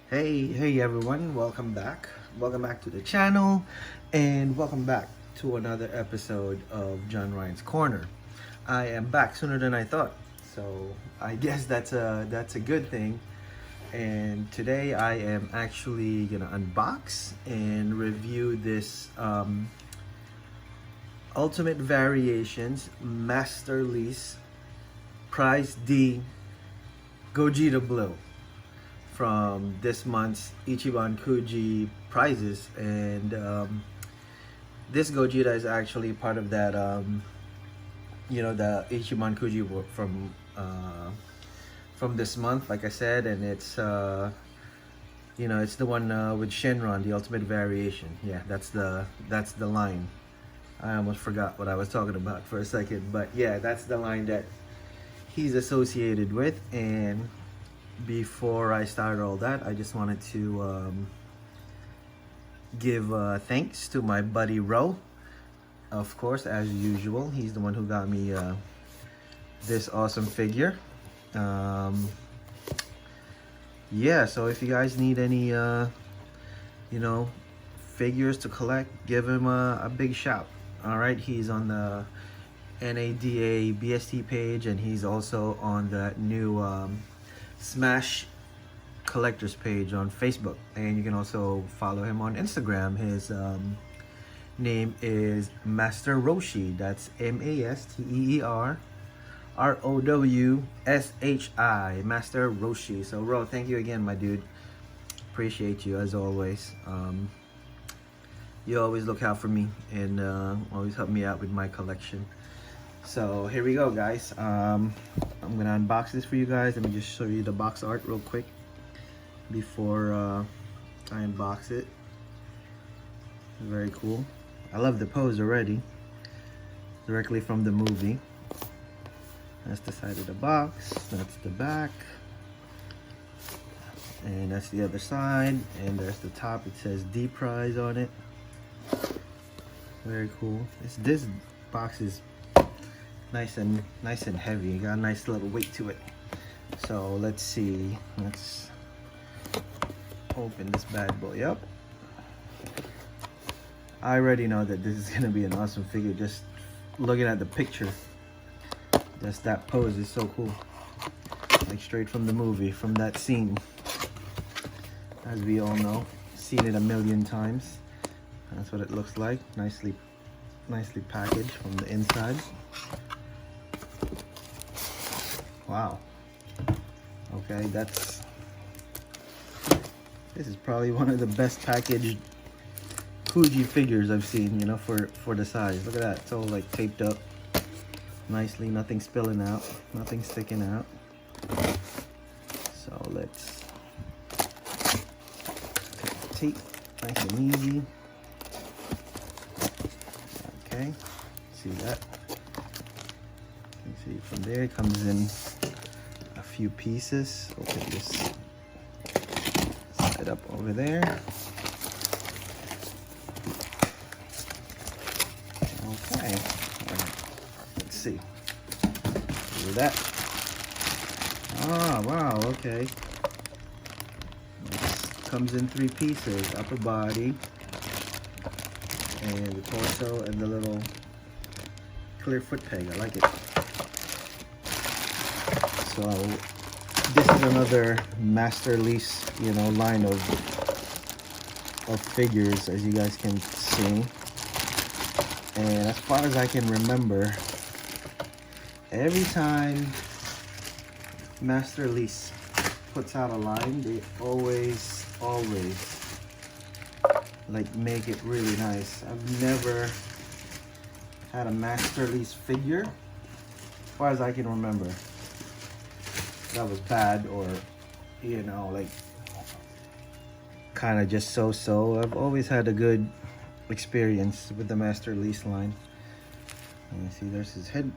Hey everyone, welcome back to the channel, and welcome back to another episode of John Ryan's Corner. I am back sooner than I thought, so I guess that's a good thing. And today I am actually gonna unbox and review this Ultimate Variations Masterlise Prize D Gogeta Blue from this month's Ichiban Kuji Prizes, and this Gogeta is actually part of that the Ichiban Kuji from this month, like I said, and it's it's the one with Shenron, the Ultimate Variation. Yeah, that's the line. I almost forgot what I was talking about for a second, but yeah, that's the line that he's associated with. And before I start all that, I just wanted to give thanks to my buddy Ro. Of course, as usual, he's the one who got me this awesome figure. Yeah, so if you guys need any figures to collect, give him a big shout. All right, he's on the NADA BST page, and he's also on that new Smash collectors page on Facebook, and you can also follow him on Instagram. His name is Master Roshi. That's MasterRowshi, Master Roshi. So Ro, thank you again, my dude. Appreciate you as always. You always look out for me and always help me out with my collection. So here we go, guys. I'm gonna unbox this for you guys. Let me just show you the box art real quick before I unbox it. Very cool. I love the pose already. Directly from the movie. That's the side of the box. That's the back. And that's the other side. And there's the top. It says D Prize on it. Very cool. This box is nice and heavy. Got a nice little weight to it. So let's see. Let's open this bad boy up. I already know that this is gonna be an awesome figure. Just looking at the picture, just that pose is so cool. Like straight from the movie, from that scene. As we all know, seen it a million times. That's what it looks like. Nicely packaged from the inside. Wow. Okay, this is probably one of the best packaged Kuji figures I've seen, for the size. Look at that. It's all like taped up nicely, nothing spilling out, nothing sticking out. So let's take the tape, nice and easy. Okay, see that? You see from there, it comes in a few pieces. Open this side up over there. Okay, all right. Let's see. Do that. Ah, wow, okay. This comes in 3 pieces: upper body, and the torso, and the little clear foot peg. I like it. So this is another Masterlise, line of figures, as you guys can see. And as far as I can remember, every time Masterlise puts out a line, they always like make it really nice. I've never had a Masterlise figure, as far as I can remember, that was bad, or like kind of just so. I've always had a good experience with the Masterlise line. And you see there's his head,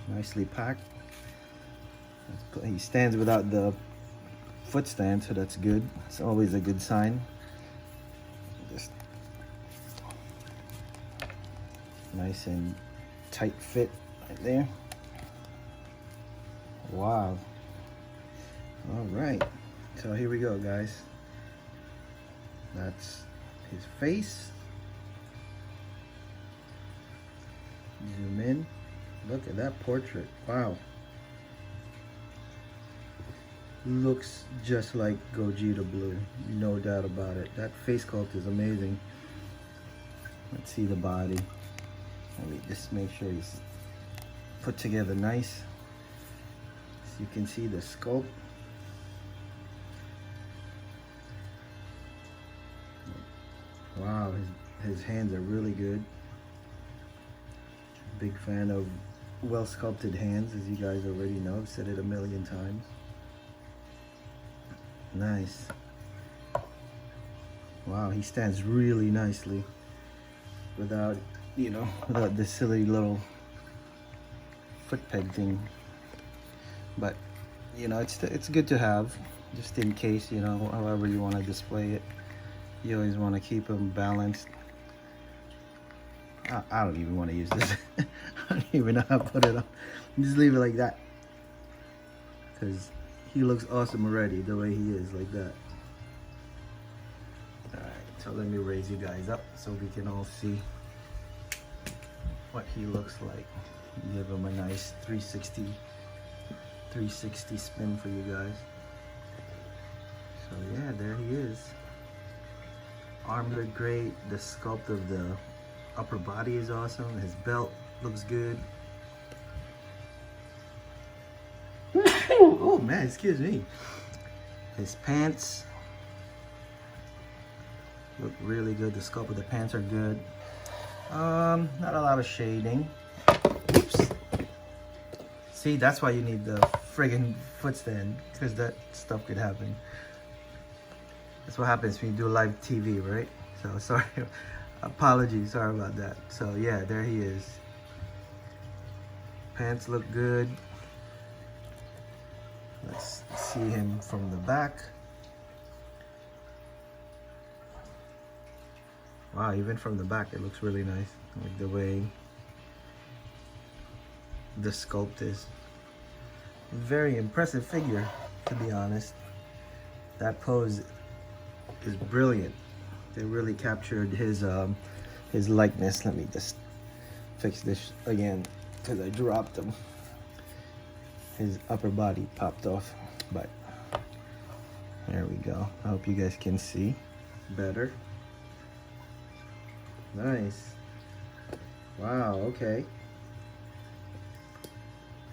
nicely packed. He stands without the foot stand, so that's good. It's always a good sign. Just nice and tight fit right there. Wow. All right. So here we go, guys. That's his face. Zoom in. Look at that portrait. Wow. Looks just like Gogeta Blue. No doubt about it. That face sculpt is amazing. Let's see the body. Let me just make sure he's put together nice. So you can see the sculpt. Wow, his hands are really good. Big fan of well sculpted hands, as you guys already know. I've said it a million times. Nice. Wow, he stands really nicely without, you know, without this silly little foot peg thing. But, you know, it's good to have, just in case, you know, however you want to display it. You always want to keep them balanced. I don't even want to use this. I don't even know how to put it on. Just leave it like that. Because he looks awesome already, the way he is, like that. Alright, so let me raise you guys up so we can all see what he looks like. Give him a nice 360 spin for you guys. So yeah, there he is. Arms are great. The sculpt of the upper body is awesome. His belt looks good. Oh man, excuse me. His pants look really good. The sculpt of the pants are good. Not a lot of shading. Oops. See, that's why you need the friggin' foot stand, because that stuff could happen. That's what happens when you do live TV, right? So sorry, apologies, sorry about that. So yeah, there he is. Pants look good. Let's see him from the back. Wow, even from the back, it looks really nice. Like the way the sculpt is. Very impressive figure, to be honest. That pose is brilliant. They really captured his likeness. Let me just fix this again because I dropped him. His upper body popped off, but there we go. I hope you guys can see better. Nice. Wow, okay.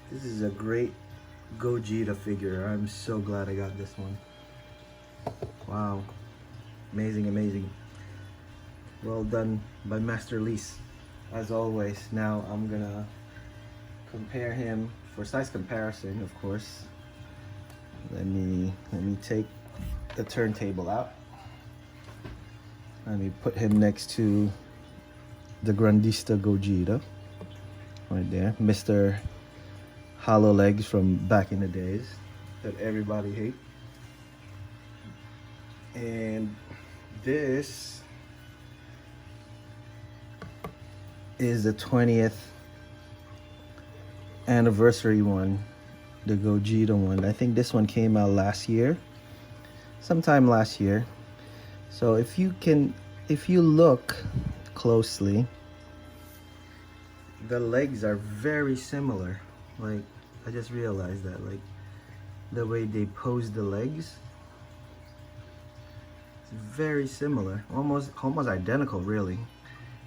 This is a great Gogeta figure. I'm so glad I got this one. Wow. Amazing, amazing. Well done by Materlise, as always. Now I'm gonna compare him for size comparison, of course. Let me take the turntable out. Let me put him next to the Grandista Gogeta, right there, Mr. Hollow Legs from back in the days that everybody hates. And this is the 20th anniversary one, the Gogeta one. I think this one came out last year, sometime last year. So if you look closely, the legs are very similar. Like, I just realized that, like the way they pose the legs, it's very similar, almost identical, really.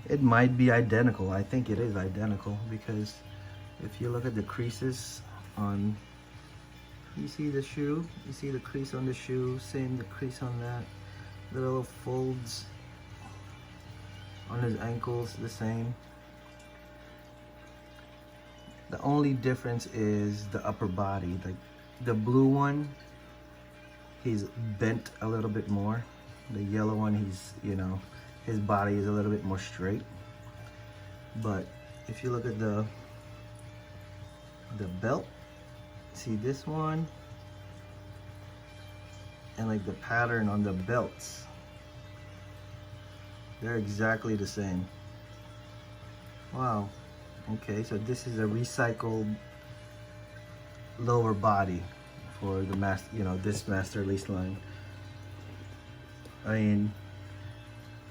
It might be identical. I think it is identical, because if you look at the creases on, you see the shoe, you see the crease on the shoe, same the crease on that, the little folds on his ankles, the same. The only difference is the upper body. Like the blue one, he's bent a little bit more. The yellow one, he's, you know, his body is a little bit more straight. But if you look at the belt, see this one, and like the pattern on the belts, they're exactly the same. Wow. Okay, so this is a recycled lower body for the this Materlise line. I mean,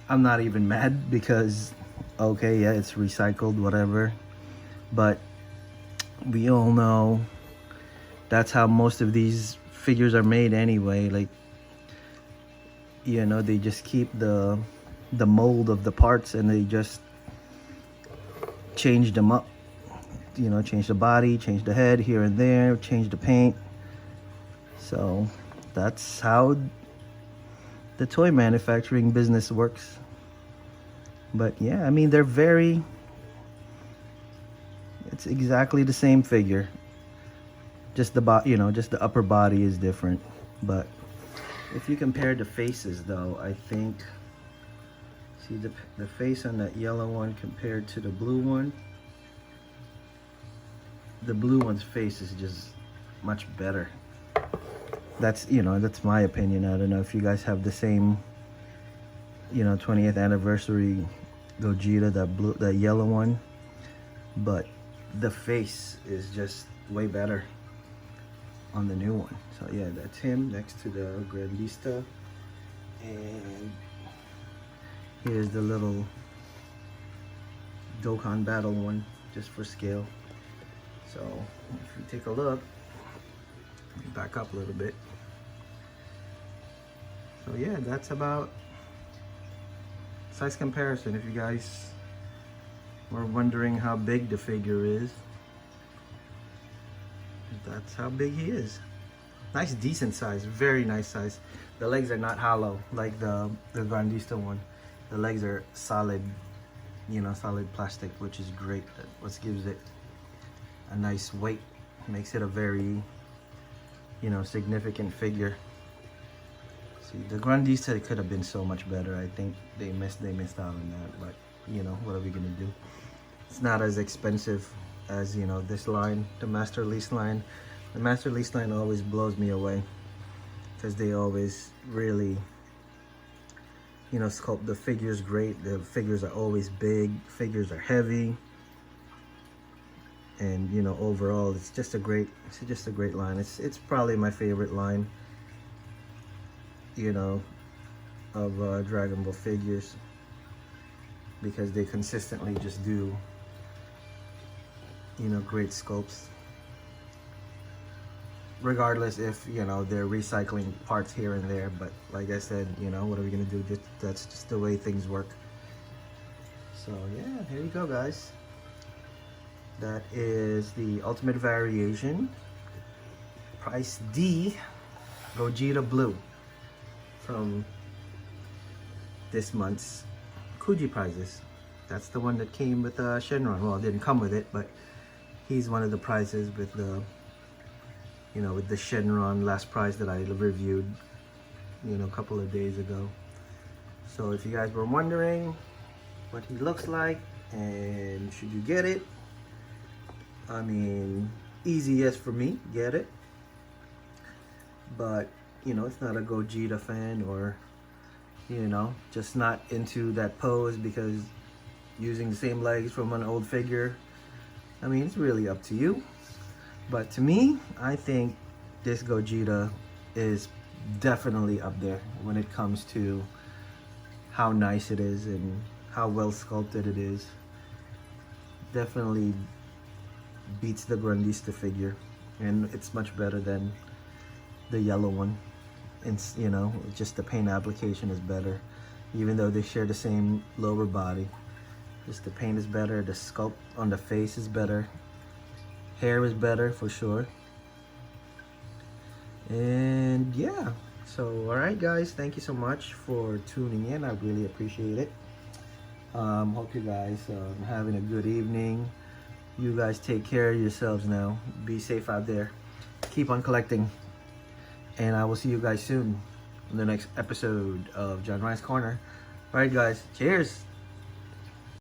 I'm not even mad because, okay, yeah, it's recycled, whatever, but we all know that's how most of these figures are made anyway. Like, you know, they just keep the mold of the parts and they just change them up, you know, change the body, change the head here and there, change the paint. So that's how the toy manufacturing business works. But yeah, I mean, it's exactly the same figure, just just the upper body is different. But if you compare the faces though, I think, see the face on that yellow one compared to the blue one, the blue one's face is just much better. That's, you know, that's my opinion. I don't know if you guys have the same, you know, 20th anniversary Gogeta, that yellow one, but the face is just way better on the new one. So yeah, that's him next to the Grandista, and here's the little Dokkan Battle one, just for scale. So if you take a look, back up a little bit. So yeah, that's about size comparison. If you guys were wondering how big the figure is, that's how big he is. Nice, decent size, very nice size. The legs are not hollow like the Grandista one. The legs are solid, you know, solid plastic, which is great. That what gives it a nice weight, makes it a very, you know, significant figure. See, the Grandista could have been so much better. I think they missed out on that, but you know, what are we gonna do? It's not as expensive as, you know, this line, the Materlise line. The Materlise line always blows me away because they always really, you know, sculpt the figures great. The figures are always big, figures are heavy, and you know, overall it's just a great line. It's probably my favorite line, you know, of Dragon Ball figures, because they consistently just do, you know, great sculpts, regardless if, you know, they're recycling parts here and there. But like I said, you know, what are we gonna do? That's just the way things work. So yeah, here you go, guys. That is the Ultimate Variation Price D Gogeta Blue from this month's Kuji Prizes. That's the one that came with Shenron. Well, it didn't come with it, but he's one of the prizes with the, you know, with the Shenron last prize that I reviewed, you know, a couple of days ago. So if you guys were wondering what he looks like and should you get it, I mean, easy yes for me, get it. But, you know, it's not a Gogeta fan, or, you know, just not into that pose because using the same legs from an old figure. I mean, it's really up to you. But to me, I think this Gogeta is definitely up there when it comes to how nice it is and how well sculpted it is. Definitely beats the Grandista figure, and it's much better than the yellow one. And you know, just the paint application is better, even though they share the same lower body. Just the paint is better, the sculpt on the face is better, hair is better for sure. And yeah, so all right guys, thank you so much for tuning in. I really appreciate it. Hope you guys having a good evening. You guys take care of yourselves now. Be safe out there. Keep on collecting. And I will see you guys soon in the next episode of John Ryan's Corner. All right guys, cheers.